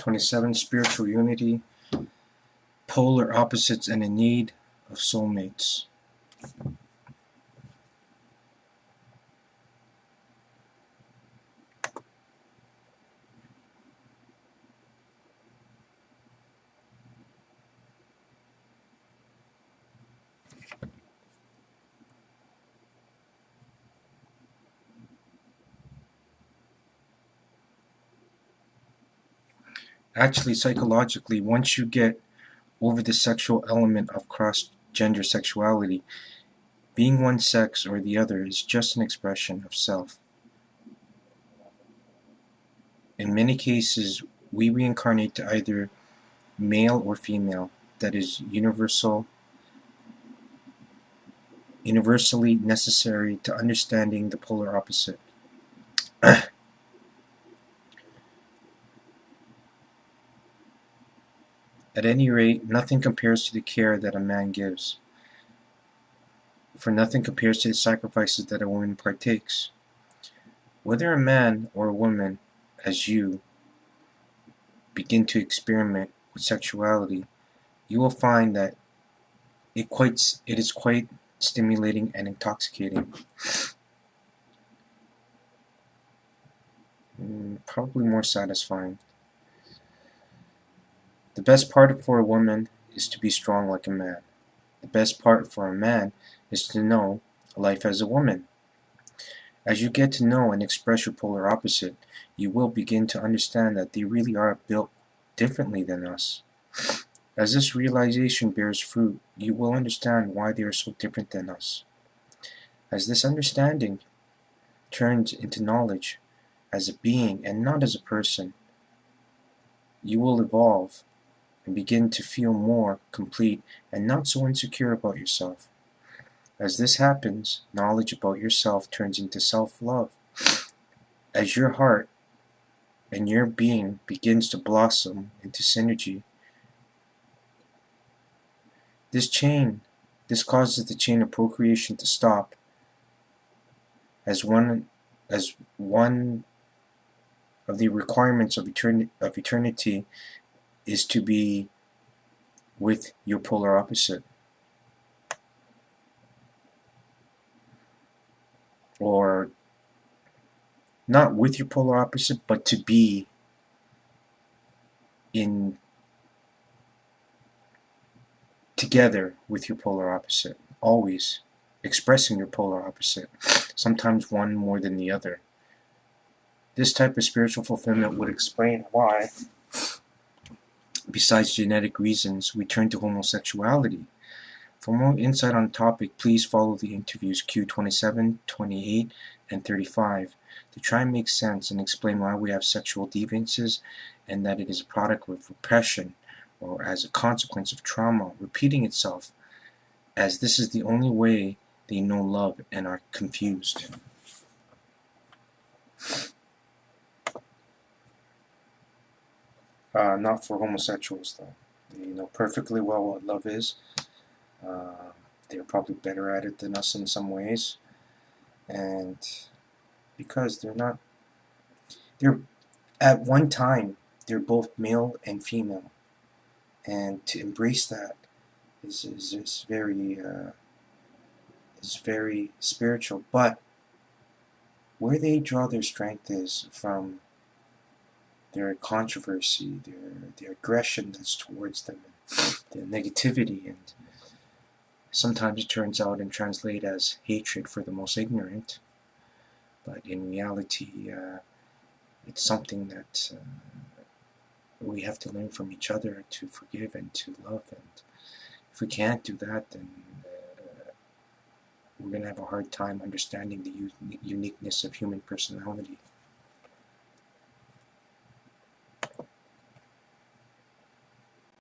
27 Spiritual Unity, Polar Opposites and in Need of Soulmates. Actually, psychologically, once you get over the sexual element of cross-gender sexuality, being one sex or the other is just an expression of self. In many cases, we reincarnate to either male or female. That is universally necessary to understanding the polar opposite. At any rate, nothing compares to the care that a man gives, for nothing compares to the sacrifices that a woman partakes. Whether a man or a woman, as you begin to experiment with sexuality, you will find that it is quite stimulating and intoxicating. Probably more satisfying. The best part for a woman is to be strong like a man. The best part for a man is to know life as a woman. As you get to know and express your polar opposite, you will begin to understand that they really are built differently than us. As this realization bears fruit, you will understand why they are so different than us. As this understanding turns into knowledge as a being and not as a person, you will evolve and begin to feel more complete and not so insecure about yourself. As this happens, knowledge about yourself turns into self-love. As your heart and your being begins to blossom into synergy, this causes the chain of procreation to stop, as one of the requirements of eternity is to be with your polar opposite. Or not with your polar opposite, but to be in together with your polar opposite, always expressing your polar opposite, sometimes one more than the other. This type of spiritual fulfillment would explain why, besides genetic reasons, we turn to homosexuality. For more insight on the topic, please follow the interviews Q-27, 28, and 35 to try and make sense and explain why we have sexual deviances and that it is a product of repression or as a consequence of trauma repeating itself, as this is the only way they know love and are confused. Not for homosexuals, though. They know perfectly well what love is. They're probably better at it than us in some ways. And because they're at one time, they're both male and female. And to embrace that is very spiritual. But where they draw their strength is from their controversy, their aggression that's towards them, their negativity, and sometimes it turns out and translate as hatred for the most ignorant. But in reality, it's something that we have to learn from each other to forgive and to love. And if we can't do that, then we're going to have a hard time understanding the uniqueness of human personality.